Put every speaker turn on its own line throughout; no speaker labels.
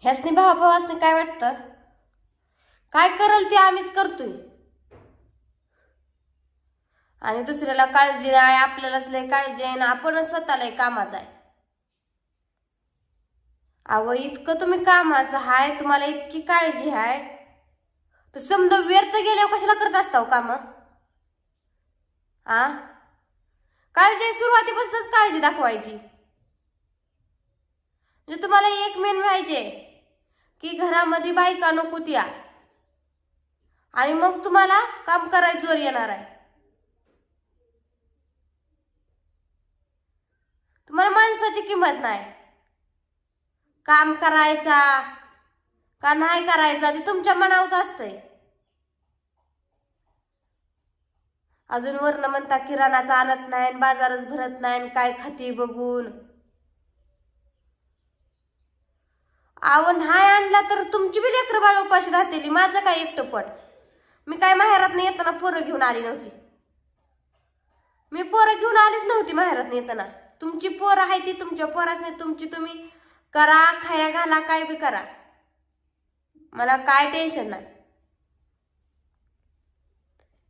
ह्यासनी भावाभावासनी काय वाटतं? काय करल ते आम्हीच करतोय आणि दुसऱ्याला काळजी नाही, आपल्यालाच लय काळजी आहे ना, आपणच स्वतःला कामाचा आहे. अहो इतकं तुम्ही कामाचं हाय, तुम्हाला इतकी काळजी आहे, तर समजा व्यर्थ गेल्यावर कशाला करत असता काम? काळजी सुरुवातीपासूनच काळजी दाखवायची. म्हणजे तुम्हाला एक मेन पाहिजे की घरामध्ये बायका नको त्या, आणि मग तुम्हाला काम करायचं जोर येणार आहे. तुम्हाला माणसाची किंमत नाही. काम करायचा का नाही करायचा ते तुमच्या मनावरच असतंय. अजून वर्ण म्हणता किराणाचा आणत नाही, बाजारच भरत नाही, काय खाती बघून. अहो नाही आणला तर तुमची बी लेकरं बाळ उपाशी राहतेली. माझं काय एकटं पट. मी काय माहेरात येताना पोरं घेऊन आली नव्हती. मी पोरं घेऊन आलीच नव्हती माहेरात येताना. तुमची पोरं आहे ती तुमच्या पोरासने तुमची तुम्ही करा, खाया घाला, काय बी करा, मला काय टेन्शन नाही.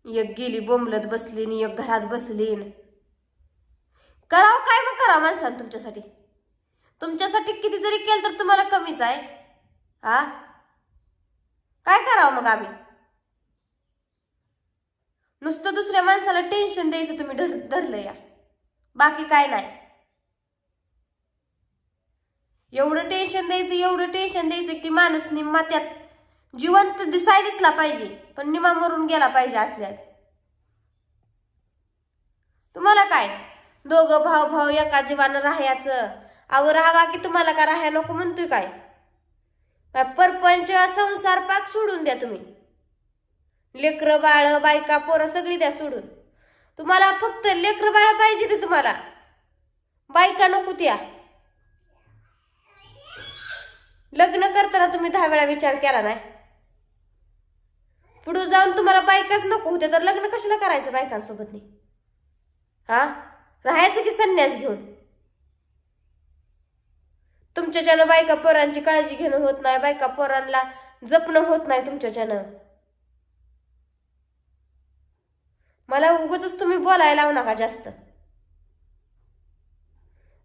एक गेली बोंबलत बसली आणि एक घरात बसली. करावं काय मग करा माणसानं तुमच्यासाठी. तुमच्यासाठी किती जरी केलं तर तुम्हाला कमीच आहे. काय करावं मग आम्ही? नुसतं दुसऱ्या माणसाला टेन्शन द्यायचं तुम्ही धरलं या, बाकी काय नाही. एवढं टेन्शन द्यायचं की माणूस निम्मा त्यात जिवंत दिसला पाहिजे, पण निम्मा मरून गेला पाहिजे आतल्यात. तुम्हाला काय दोघं भाऊ एका जीवानं राहायचं? अहो राहावा की तुम्हाला का राहायला नको म्हणतोय काय? परपंच संसार पाक सोडून द्या तुम्ही. लेकरं बाळ बायका पोरं सगळी द्या सोडून. तुम्हाला फक्त लेकरं बाळ पाहिजे ते तुम्हाला, बायका नको त्या. लग्न करताना तुम्ही 10 वेळा विचार केला नाही? पुढे जाऊन तुम्हाला बायकाच नको होते तर लग्न कशाला करायचं बायकांसोबत नाही? राहायचं की संन्यास घेऊन? तुमच्याच्यानं बायका पोरांची काळजी घेणं होत नाही, बायका पोरांना जपणं होत नाही तुमच्याच्यानं. मला उगाच तुम्ही बोलायला लावू नका जास्त.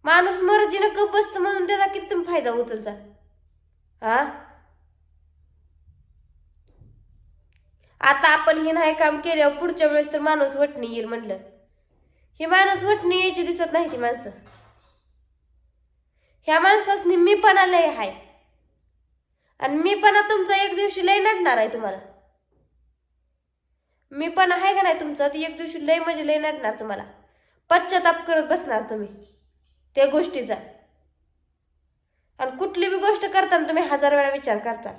माणूस मर्जीनं गप बसतं म्हणून त्याचा किती तुम्ही फायदा उचलता. आता आपण हे नाही काम केल्यावर पुढच्या वेळेस तर माणूस वटणी येईल म्हणलं. ही माणूस वटणी यायची दिसत नाही. ती माणसं ह्या माणसासनी मीपणा लय आहे, आणि मीपणा तुमचा एक दिवशी लय नडणार आहे. तुम्हाला मीपणा आहे का नाही तुमचा, ती एक दिवशी लय म्हणजे लय नडणार. तुम्हाला पश्चाताप करत बसणार तुम्ही त्या गोष्टीचा. आणि कुठली बी गोष्ट करताना तुम्ही 1000 वेळा विचार करताल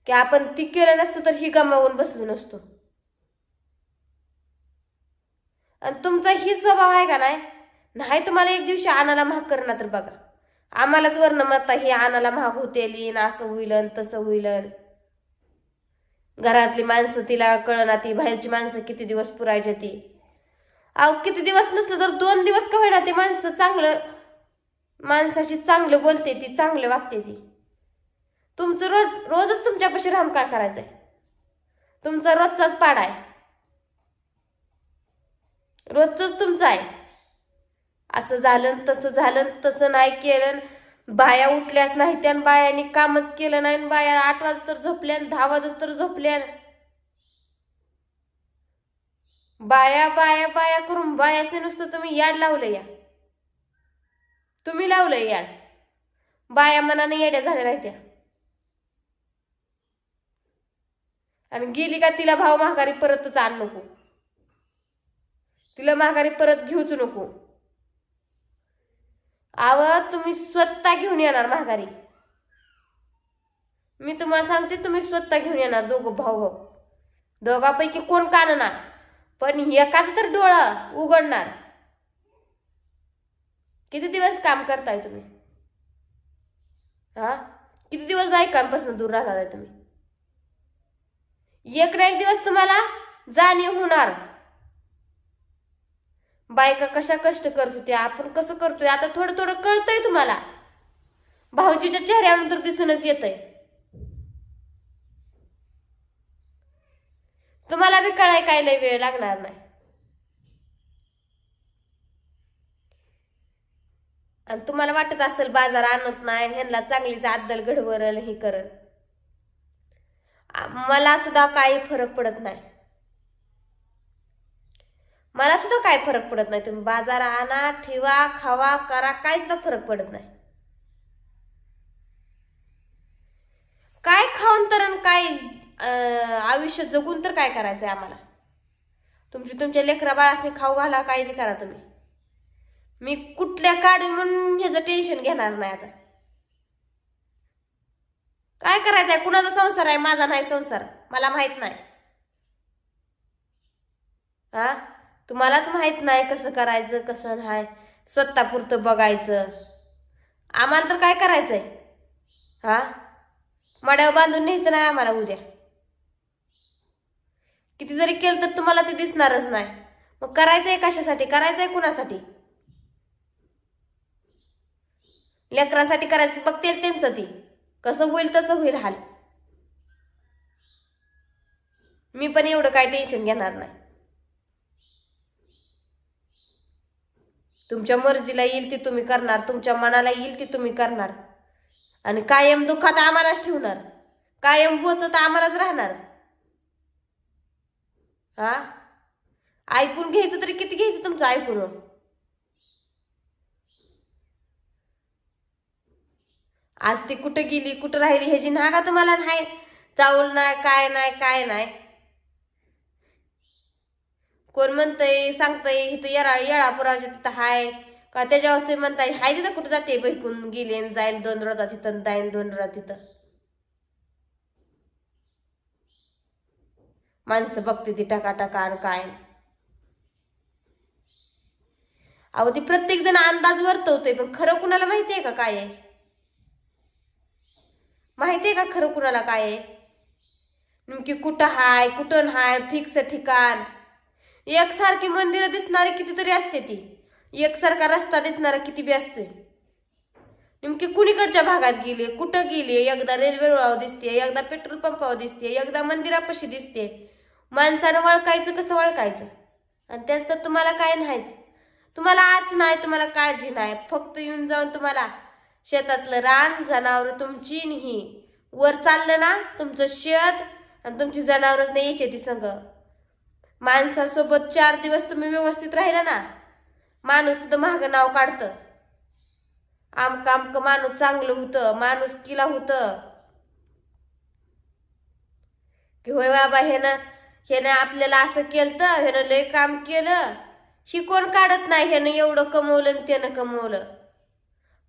की आपण ती केलं नसतं तर ही गमावून बसलो नसतो. आणि तुमचा ही स्वभाव आहे का नाही तुम्हाला एक दिवशी आणाला महाग करणार तर बघा. आम्हालाच वर्ण म्हणता हे आणाला महाग होतेली, असं होईल तसं होईल. घरातली माणसं तिला कळना, ती बाहेरची माणसं किती दिवस पुरायची ती. अहो किती दिवस नसलं तर 2 दिवस का होईना ते माणसं चांगलं, माणसाशी चांगलं बोलते ती, चांगलं वागते ती. तुमचं रोजच तुमच्यापाशी राहून काय करायचंय? तुमचा रोजचाच पाडा आहे, रोजच तुमचं आहे. असं झालं तसं झालं, तसं नाही केलं, बाया उठल्याच नाही त्या, बायांनी कामच केलं नाही, बाया 8 वाजता तर झोपल्या, 10 वाजता तर झोपल्या. बाया बाया बाया करून बायासने नुसतं तुम्ही याड लावलं. या तुम्ही लावलंय याड. बाया मनाने येड्या झाल्या नाही त्या. आणि गेली का तिला भाव महागारी परतच आण नको, तिला महागारी परत घेऊच नको. तुम्ही स्वतः घेऊन येणार महागारी. मी तुम्हाला सांगते, तुम्ही स्वतः घेऊन येणार. दोघं भाऊ, दोघांपैकी कोण काढणार, पण एकाच तर डोळा उघडणार. किती दिवस काम करताय तुम्ही? किती दिवस बायकांपासून दूर राहणार आहे तुम्ही? एक ना एक दिवस तुम्हाला जाणीव होणार बायका कशा कष्ट करत होत्या, आपण कसं करतोय. आता थोडं थोडं कळतंय तुम्हाला. भाऊजीच्या चेहऱ्यावरून तर दिसूनच येतंय. तुम्हाला बी कळाय काय लय वेळ लागणार नाही. आणि तुम्हाला वाटत असेल बाजार आणत नाही, ह्यांना चांगलीच अद्दल घडवरल हे करल. मला सुद्धा काही फरक पडत नाही. मला सुद्धा काय फरक पडत नाही. तुम्ही बाजार आणा, ठेवा, खावा, करा, काय सुद्धा फरक पडत नाही. काय खाऊन तर काय आयुष्य जगून तर काय करायचंय आम्हाला. तुमच्या लेकरा बाळासनी खाऊ घाला, काय बी करा तुम्ही. मी कुठल्या काढी म्हणून ह्याचं टेन्शन घेणार नाही. आता काय करायचंय, कुणाचा संसार आहे, माझा नाही संसार, मला माहित नाही. हा, तुम्हालाच माहित नाही कसं करायचं कसं नाही, स्वतःपुरतं बघायचं. आम्हाला तर काय करायचंय, हा, मड्यावर बांधून न्यायचं नाही आम्हाला. उद्या किती जरी केलं तर तुम्हाला ते दिसणारच नाही. मग करायचंय कशासाठी, करायचंय कुणासाठी? लेकरांसाठी करायचं, बघते त्यांचं ती कसं होईल तसं होईल हाल. मी पण एवढं काय टेन्शन घेणार नाही. तुमच्या मर्जीला येईल ती तुम्ही करणार, तुमच्या मनाला येईल ती तुम्ही करणार. आणि कायम दुःखात आम्हालाच ठेवणार, कायम बोचत आम्हालाच राहणार. हा, ऐकून घ्यायचं तरी किती घ्यायचं तुमचं ऐकून. आज ती कुठं गेली कुठं राहिली ह्याची नागा तुम्हाला नाही. चावल नाही, काय नाही, काय नाही. कोण म्हणतंय सांगतंय इथं येळापुराच्या तिथं हाय का, त्याच्यावर तुम्ही म्हणताय हाय तिथं कुठं जाते बैकून गेली जाईल 2 रोजा तिथं, जाईल 2 रोजा तिथं. माणसं बघते ती टकाटका आणि काय. अहो ती प्रत्येक जण अंदाज वर्तवतोय, पण खरं कुणाला माहितीये का काय आहे? माहितीये का खरं कुणाला काय आहे? नेमकी कुठं हाय कुठं हाय, फिक्स ठिकाण. एकसारखी मंदिरं दिसणारी कितीतरी असते, ती एकसारखा रस्ता दिसणारा किती बी असते. नेमकी कुणीकडच्या भागात गेली, कुठं गेली, एकदा रेल्वे रुळावर दिसते, एकदा पेट्रोल पंपावर दिसते, एकदा मंदिरापाशी दिसते. माणसानं वळखायचं कसं वळखायचं? आणि त्याच तर तुम्हाला काय नाहीच. तुम्हाला आज नाही, तुम्हाला काळजी नाही. फक्त येऊन जाऊन तुम्हाला शेतातलं रान, जनावर तुमची ही वर चाललं ना तुमचं शेत आणि तुमची जनावरच नाही यायची ती संग. माणसासोबत 4 दिवस तुम्ही व्यवस्थित राहिला ना, माणूस सुद्धा महाग नाव काढतं. आमक माणूस चांगलं होतं, माणूस किला होतं की होय बाबा ह्यानं आपल्याला असं केलं तर ह्यानं लय काम केलं. ही कोण काढत नाही ह्यानं एवढं कमवलं आणि त्यानं कमवलं.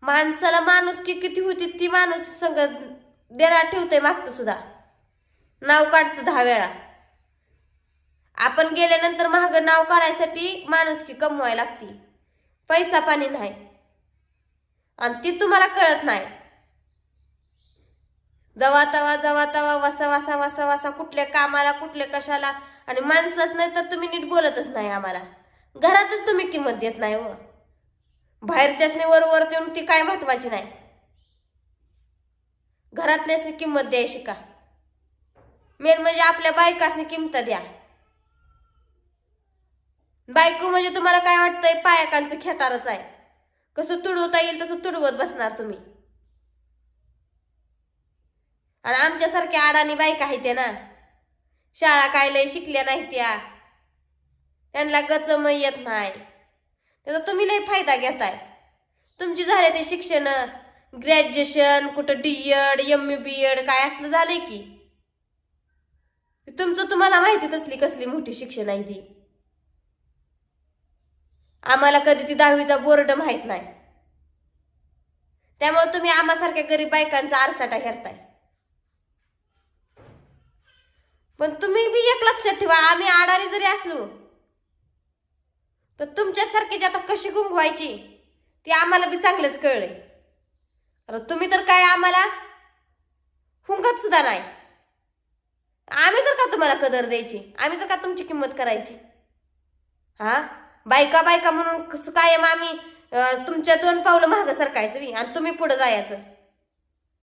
माणसाला माणूस किती होती ती माणूस संग देरा ठेवतंय, मागचं सुद्धा नाव काढतं 10 वेळा. आपण गेल्यानंतर महाग नाव काढायसाठी माणुसकी कमवायला लागती, पैसा पाणी नाही. आणि ती तुम्हाला कळत नाही. जवा तवा वसा कुठल्या कामाला कुठल्या कशाला. आणि माणसंच नाही तर तुम्ही नीट बोलतच नाही आम्हाला. घरातच तुम्ही किंमत देत नाही हो. बाहेरच्यासनी वर देऊन ती काय महत्वाची नाही. घरातल्यासनी किंमत द्यायची शिका. मेन म्हणजे आपल्या बायकासनी किंमत द्या. बायको म्हणजे तुम्हाला काय वाटतंय पायाखालचं खेटारच आहे, कसं तुडवता येईल तसं तुडवत बसणार तुम्ही. आणि आमच्यासारख्या अडाणी बायका आहेत त्या ना, शाळा काय लय शिकल्या नाही त्या, त्यांना गचम येत नाही, त्याचा तुम्ही लय फायदा घेताय. तुमची झाले ते शिक्षण, ग्रॅज्युएशन, कुठं DED ME BEd काय असलं झालंय की. तुमचं तुम्हाला माहिती कसली मोठी शिक्षण आहे ती. आम्हाला कधी ती 10वीचा बोर्ड माहित नाही. त्यामुळे तुम्ही आम्हासारख्या गरीब बायकांचा आरसाटा हेरताय. पण तुम्ही बी एक लक्षात ठेवा, आम्ही आडाणी जरी असलो तर तुमच्यासारखी आता कशी गुंगवायची ती आम्हाला बी चांगलंच कळलंय. तुम्ही तर काय आम्हाला हुंगत सुद्धा नाही. आम्ही तर का तुम्हाला कदर द्यायची, आम्ही तर का तुमची किंमत करायची. हा, बायका म्हणून कायम आम्ही तुमच्या 2 पावलं मागं सरकायचं आणि तुम्ही पुढे जायचं.